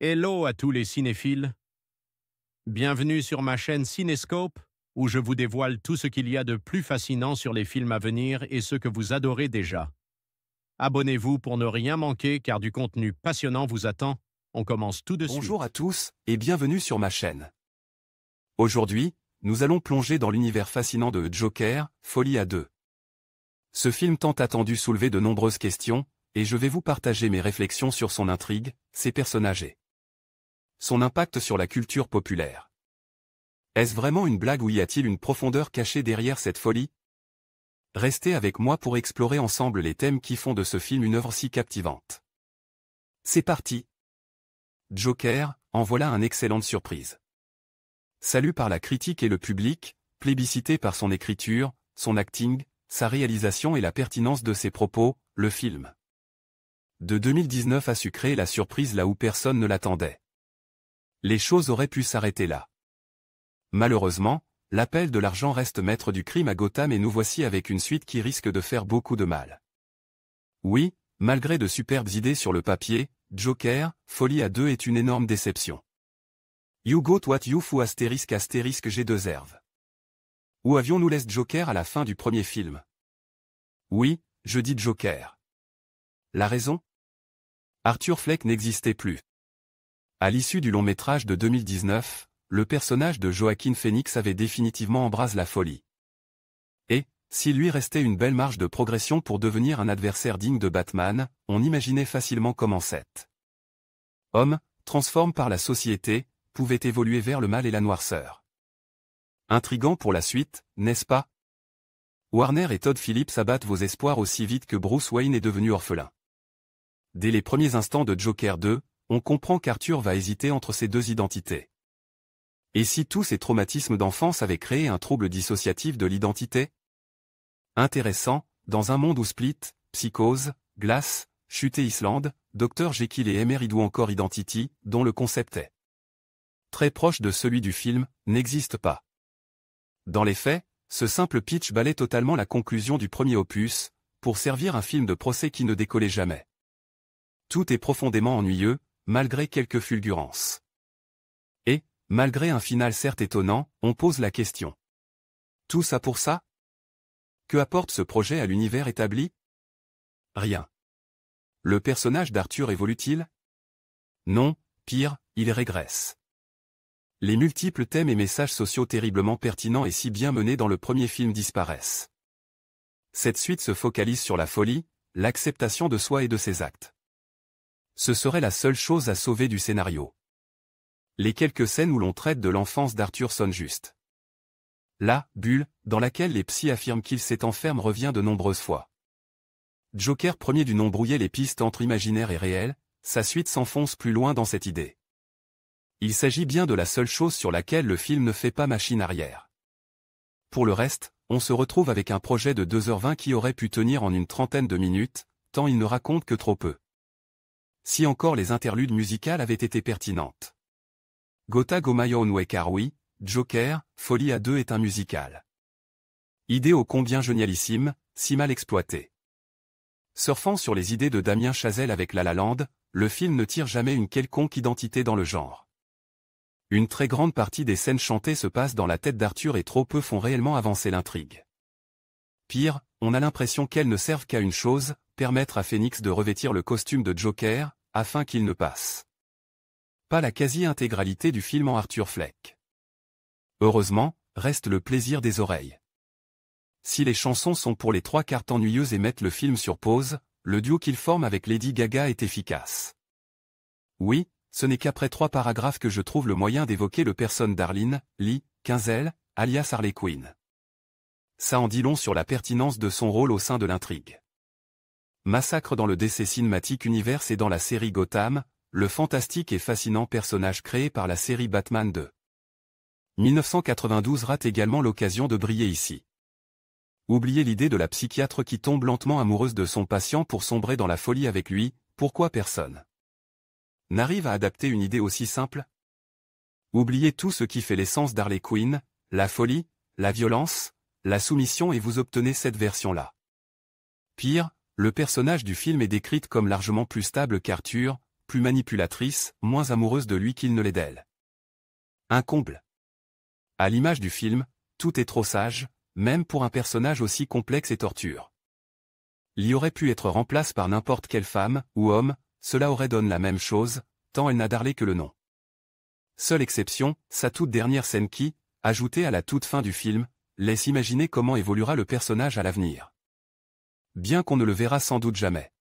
Hello à tous les cinéphiles. Bienvenue sur ma chaîne Cinescope, où je vous dévoile tout ce qu'il y a de plus fascinant sur les films à venir et ceux que vous adorez déjà. Abonnez-vous pour ne rien manquer car du contenu passionnant vous attend. On commence tout de suite. Bonjour à tous et bienvenue sur ma chaîne. Aujourd'hui, nous allons plonger dans l'univers fascinant de Joker, Folie à deux. Ce film tant attendu soulevait de nombreuses questions, et je vais vous partager mes réflexions sur son intrigue, ses personnages et son impact sur la culture populaire. Est-ce vraiment une blague ou y a-t-il une profondeur cachée derrière cette folie? Restez avec moi pour explorer ensemble les thèmes qui font de ce film une œuvre si captivante. C'est parti! Joker, en voilà une excellente surprise. Salu par la critique et le public, plébiscité par son écriture, son acting, sa réalisation et la pertinence de ses propos, le film de 2019 a su créer la surprise là où personne ne l'attendait. Les choses auraient pu s'arrêter là. Malheureusement, l'appel de l'argent reste maître du crime à Gotham et nous voici avec une suite qui risque de faire beaucoup de mal. Oui, malgré de superbes idées sur le papier, Joker, Folie à deux est une énorme déception. You got what you fou astérisque G2 Où avions-nous laissé Joker à la fin du premier film? Oui, je dis Joker. La raison? Arthur Fleck n'existait plus. À l'issue du long métrage de 2019, le personnage de Joaquin Phoenix avait définitivement embrasé la folie. Et, s'il lui restait une belle marge de progression pour devenir un adversaire digne de Batman, on imaginait facilement comment cet homme, transformé par la société, pouvait évoluer vers le mal et la noirceur. Intriguant pour la suite, n'est-ce pas? Warner et Todd Phillips abattent vos espoirs aussi vite que Bruce Wayne est devenu orphelin. Dès les premiers instants de Joker 2, on comprend qu'Arthur va hésiter entre ces deux identités. Et si tous ces traumatismes d'enfance avaient créé un trouble dissociatif de l'identité? Intéressant, dans un monde où Split, Psychose, Glass, Chute Island, Dr Jekyll et Mr. ou encore Identity, dont le concept est très proche de celui du film, n'existe pas. Dans les faits, ce simple pitch balaie totalement la conclusion du premier opus, pour servir un film de procès qui ne décollait jamais. Tout est profondément ennuyeux, malgré quelques fulgurances. Et, malgré un final certes étonnant, on pose la question. Tout ça pour ça? Que apporte ce projet à l'univers établi? Rien. Le personnage d'Arthur évolue-t-il? Non, pire, il régresse. Les multiples thèmes et messages sociaux terriblement pertinents et si bien menés dans le premier film disparaissent. Cette suite se focalise sur la folie, l'acceptation de soi et de ses actes. Ce serait la seule chose à sauver du scénario. Les quelques scènes où l'on traite de l'enfance d'Arthur sonnent justes. La bulle, dans laquelle les psys affirment qu'il s'est enfermé revient de nombreuses fois. Joker premier du nom brouillait les pistes entre imaginaire et réel, sa suite s'enfonce plus loin dans cette idée. Il s'agit bien de la seule chose sur laquelle le film ne fait pas machine arrière. Pour le reste, on se retrouve avec un projet de 2h20 qui aurait pu tenir en une trentaine de minutes, tant il ne raconte que trop peu. Si encore les interludes musicales avaient été pertinentes. Gotha Go My Own Way car oui, Joker, Folie à deux est un musical. Idée ô combien génialissime, si mal exploitée. Surfant sur les idées de Damien Chazelle avec La La Land, le film ne tire jamais une quelconque identité dans le genre. Une très grande partie des scènes chantées se passent dans la tête d'Arthur et trop peu font réellement avancer l'intrigue. Pire, on a l'impression qu'elles ne servent qu'à une chose, permettre à Phoenix de revêtir le costume de Joker, afin qu'il ne passe pas la quasi-intégralité du film en Arthur Fleck. Heureusement, reste le plaisir des oreilles. Si les chansons sont pour les trois quarts ennuyeuses et mettent le film sur pause, le duo qu'il forme avec Lady Gaga est efficace. Oui, ce n'est qu'après 3 paragraphes que je trouve le moyen d'évoquer le personnage d'Arlene Lee Quinzel, alias Harley Quinn. Ça en dit long sur la pertinence de son rôle au sein de l'intrigue. Massacre dans le DC Cinematic Universe et dans la série Gotham, le fantastique et fascinant personnage créé par la série Batman de 1992 rate également l'occasion de briller ici. Oubliez l'idée de la psychiatre qui tombe lentement amoureuse de son patient pour sombrer dans la folie avec lui, pourquoi personne n'arrive à adapter une idée aussi simple? Oubliez tout ce qui fait l'essence d'Harley Quinn, la folie, la violence, la soumission et vous obtenez cette version-là. Pire, le personnage du film est décrite comme largement plus stable qu'Arthur, plus manipulatrice, moins amoureuse de lui qu'il ne l'est d'elle. Un comble. À l'image du film, tout est trop sage, même pour un personnage aussi complexe et torture. L'y aurait pu être remplacé par n'importe quelle femme, ou homme, cela aurait donné la même chose, tant elle n'a darlé que le nom. Seule exception, sa toute dernière scène qui, ajoutée à la toute fin du film, laisse imaginer comment évoluera le personnage à l'avenir. Bien qu'on ne le verra sans doute jamais.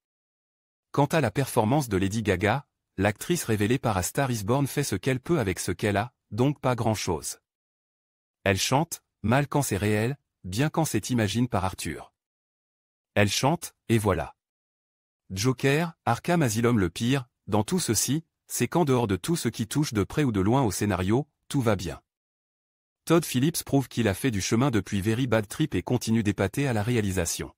Quant à la performance de Lady Gaga, l'actrice révélée par A Star is Born fait ce qu'elle peut avec ce qu'elle a, donc pas grand-chose. Elle chante, mal quand c'est réel, bien quand c'est imagine par Arthur. Elle chante, et voilà. Joker, Arkham Asylum le pire, dans tout ceci, c'est qu'en dehors de tout ce qui touche de près ou de loin au scénario, tout va bien. Todd Phillips prouve qu'il a fait du chemin depuis Very Bad Trip et continue d'épater à la réalisation.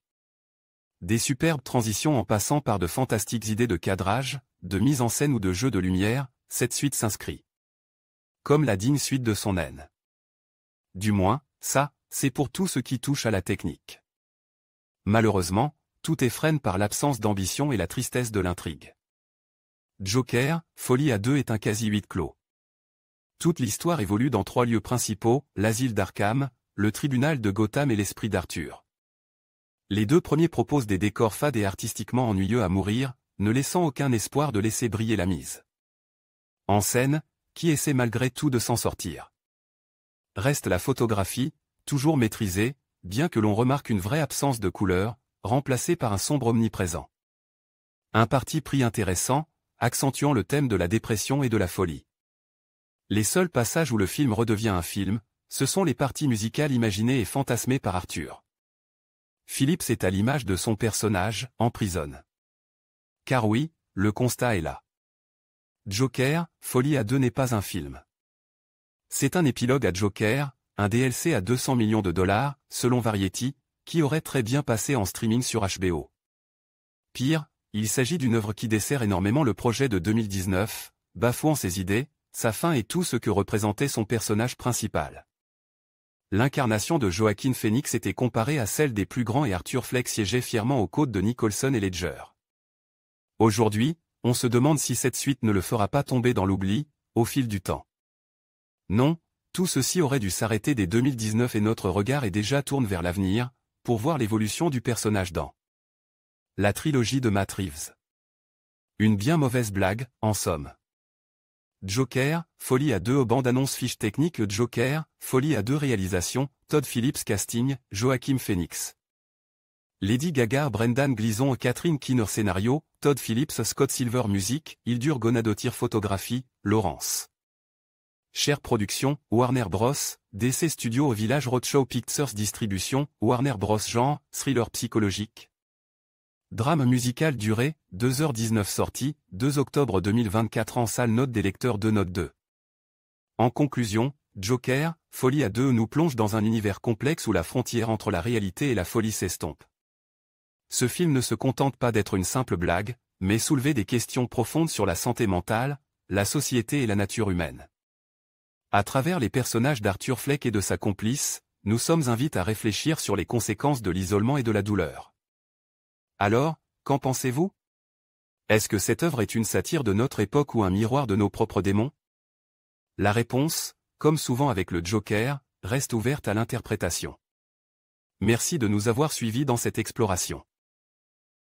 Des superbes transitions en passant par de fantastiques idées de cadrage, de mise en scène ou de jeu de lumière, cette suite s'inscrit comme la digne suite de son haine. Du moins, ça, c'est pour tout ce qui touche à la technique. Malheureusement, tout est freiné par l'absence d'ambition et la tristesse de l'intrigue. Joker, Folie à deux est un quasi huis clos. Toute l'histoire évolue dans 3 lieux principaux, l'asile d'Arkham, le tribunal de Gotham et l'esprit d'Arthur. Les 2 premiers proposent des décors fades et artistiquement ennuyeux à mourir, ne laissant aucun espoir de laisser briller la mise. En scène, qui essaie malgré tout de s'en sortir. Reste la photographie, toujours maîtrisée, bien que l'on remarque une vraie absence de couleur, remplacée par un sombre omniprésent. Un parti pris intéressant, accentuant le thème de la dépression et de la folie. Les seuls passages où le film redevient un film, ce sont les parties musicales imaginées et fantasmées par Arthur. Phillips est à l'image de son personnage, emprisonne. Car oui, le constat est là. Joker, Folie à deux n'est pas un film. C'est un épilogue à Joker, un DLC à 200 millions de dollars, selon Variety, qui aurait très bien passé en streaming sur HBO. Pire, il s'agit d'une œuvre qui dessert énormément le projet de 2019, bafouant ses idées, sa fin et tout ce que représentait son personnage principal. L'incarnation de Joaquin Phoenix était comparée à celle des plus grands et Arthur Fleck siégeait fièrement aux côtes de Nicholson et Ledger. Aujourd'hui, on se demande si cette suite ne le fera pas tomber dans l'oubli, au fil du temps. Non, tout ceci aurait dû s'arrêter dès 2019 et notre regard est déjà tourné vers l'avenir, pour voir l'évolution du personnage dans la trilogie de Matt Reeves. Une bien mauvaise blague, en somme. Joker, Folie à deux bande-annonce fiche technique Joker, Folie à deux réalisation, Todd Phillips casting, Joaquin Phoenix. Lady Gaga Brendan Gleeson Catherine Keener scénario, Todd Phillips Scott Silver musique, Hildur Guðnadóttir photographie, Laurence. Cher production, Warner Bros, DC Studio au Village Roadshow Pictures distribution, Warner Bros genre, thriller psychologique. Drame musical durée, 2h19 sortie, 2 octobre 2024 en salle note des lecteurs de note 2. En conclusion, Joker, Folie à deux nous plonge dans un univers complexe où la frontière entre la réalité et la folie s'estompe. Ce film ne se contente pas d'être une simple blague, mais soulever des questions profondes sur la santé mentale, la société et la nature humaine. À travers les personnages d'Arthur Fleck et de sa complice, nous sommes invités à réfléchir sur les conséquences de l'isolement et de la douleur. Alors, qu'en pensez-vous? Est-ce que cette œuvre est une satire de notre époque ou un miroir de nos propres démons? La réponse, comme souvent avec le Joker, reste ouverte à l'interprétation. Merci de nous avoir suivis dans cette exploration.